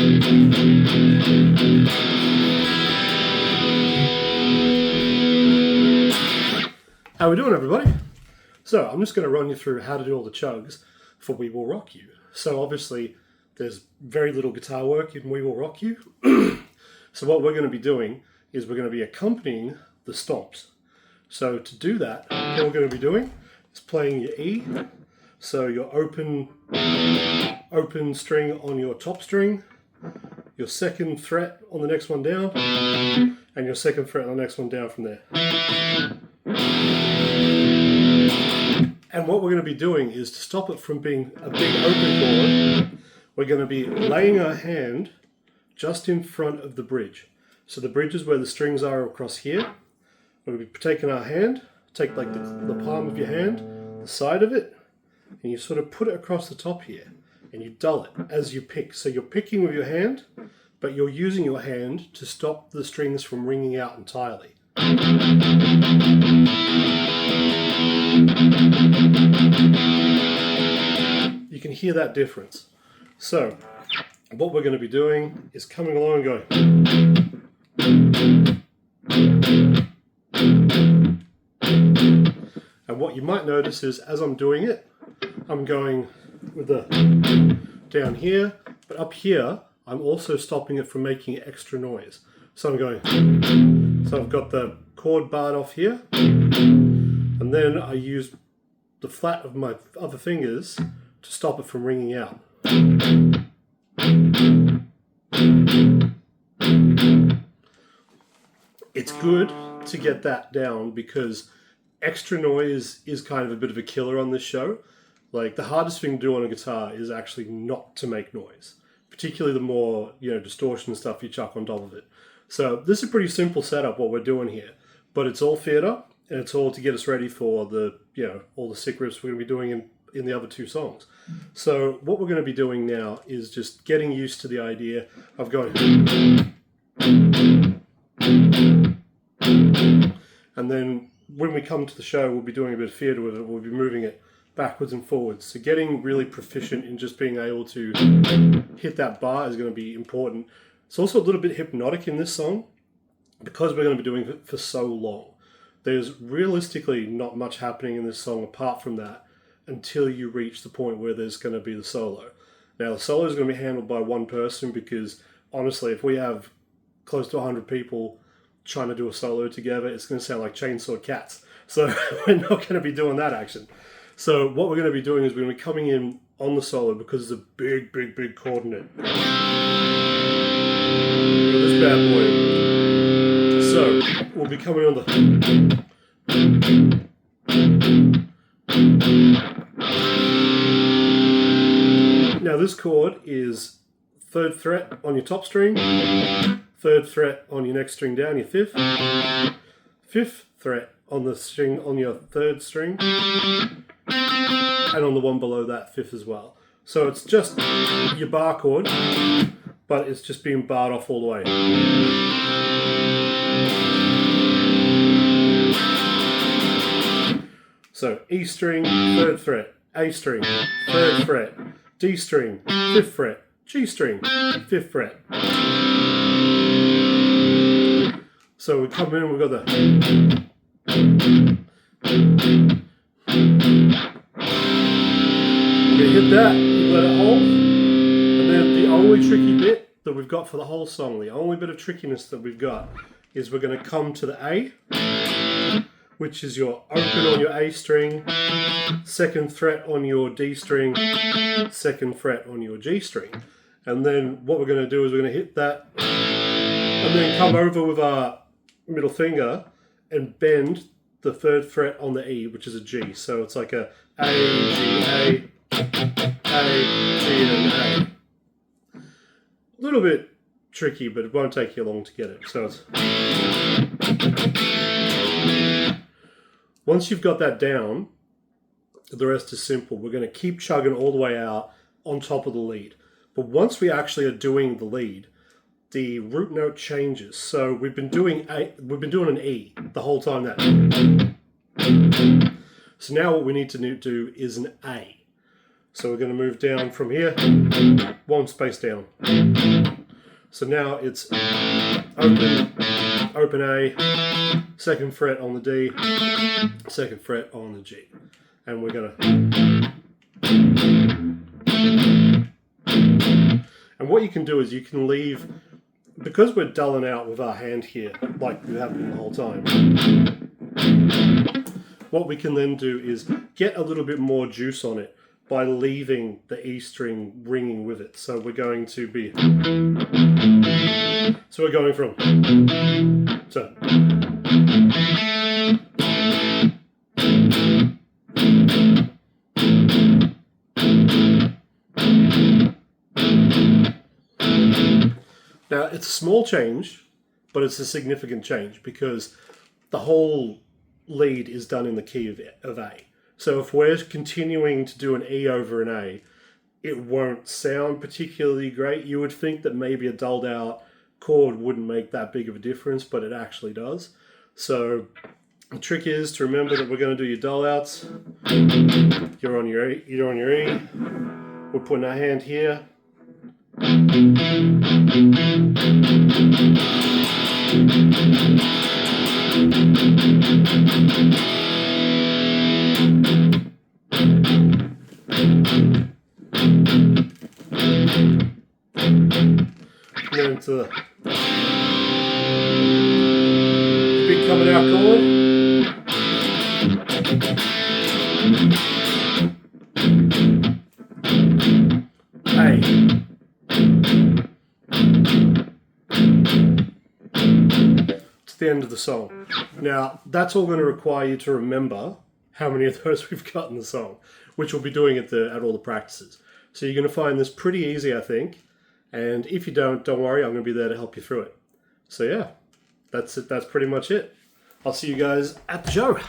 How we doing, everybody? So I'm just going to run you through how to do all the chugs for We Will Rock You. So obviously there's very little guitar work in We Will Rock You. So what we're going to be doing is we're going to be accompanying the stomps. So to do that, what we're going to be doing is playing your E. So your open string on your top string, your second fret on the next one down, and your second fret on the next one down from there. And what we're going to be doing is to stop it from being a big open chord, we're going to be laying our hand just in front of the bridge. So the bridge is where the strings are across here. We're going to be taking our hand, take like the palm of your hand, the side of it, and you sort of put it across the top here, and you dull it as you pick. So you're picking with your hand, but you're using your hand to stop the strings from ringing out entirely. You can hear that difference. So what we're going to be doing is coming along and going. And what you might notice is as I'm doing it, I'm going with the down here, but up here I'm also stopping it from making extra noise. So I'm going, so I've got the chord barred off here, and then I use the flat of my other fingers to stop it from ringing out. It's good to get that down because extra noise is kind of a bit of a killer on this show. Like the hardest thing to do on a guitar is actually not to make noise, particularly the more, distortion stuff you chuck on top of it. So this is a pretty simple setup what we're doing here, but it's all theatre and it's all to get us ready for the, all the sick riffs we're going to be doing in the other two songs. So what we're going to be doing now is just getting used to the idea of going, and then when we come to the show, we'll be doing a bit of theatre with it. We'll be moving it backwards and forwards. So getting really proficient in just being able to hit that bar is going to be important. It's also a little bit hypnotic in this song because we're going to be doing it for so long. There's realistically not much happening in this song apart from that until you reach the point where there's going to be the solo. Now the solo is going to be handled by one person because honestly, if we have close to 100 people trying to do a solo together, it's going to sound like Chainsaw Cats. So we're not going to be doing that action. So what we're going to be doing is we're going to be coming in on the solo because it's a big, big, big chord in it. This bad boy. So we'll be coming on the. Now this chord is 3rd fret on your top string, 3rd fret on your next string down, your 5th, 5th fret on the string on your 3rd string, and on the one below that 5th as well. So it's just your bar chord, but it's just being barred off all the way. So E string, 3rd fret, A string, 3rd fret, D string, 5th fret, G string, 5th fret. So we come in and we've got the. You hit that, you let it hold, and then the only tricky bit that we've got for the whole song, the only bit of trickiness that we've got is we're going to come to the A, which is your open on your A string, 2nd fret on your D string, 2nd fret on your G string. And then what we're going to do is we're going to hit that and then come over with our middle finger and bend the 3rd fret on the E, which is a G. So it's like a G, A, G, and A. A little bit tricky, but it won't take you long to get it. So it's. Once you've got that down, the rest is simple. We're going to keep chugging all the way out on top of the lead. But once we actually are doing the lead, the root note changes. So we've been doing an E the whole time. That. So now what we need to do is an A. So we're going to move down from here, one space down. So now it's open, open A, 2nd fret on the D, 2nd fret on the G. And we're gonna... And what you can do is you can leave, because we're dulling out with our hand here, like we have been the whole time, what we can then do is get a little bit more juice on it by leaving the E string ringing with it. So we're going to be... So we're going from... So... Now, it's a small change, but it's a significant change because the whole lead is done in the key of A. So if we're continuing to do an E over an A, it won't sound particularly great. You would think that maybe a dulled out chord wouldn't make that big of a difference, but it actually does. So the trick is to remember that we're going to do your dull outs. You're on your E. We're putting our hand here. Then to the big coming out chord. A. To the end of the song. Now, that's all going to require you to remember how many of those we've got in the song, which we'll be doing at all the practices. So you're going to find this pretty easy, I think. And if you don't worry, I'm going to be there to help you through it. So yeah, that's it. That's pretty much it. I'll see you guys at the show.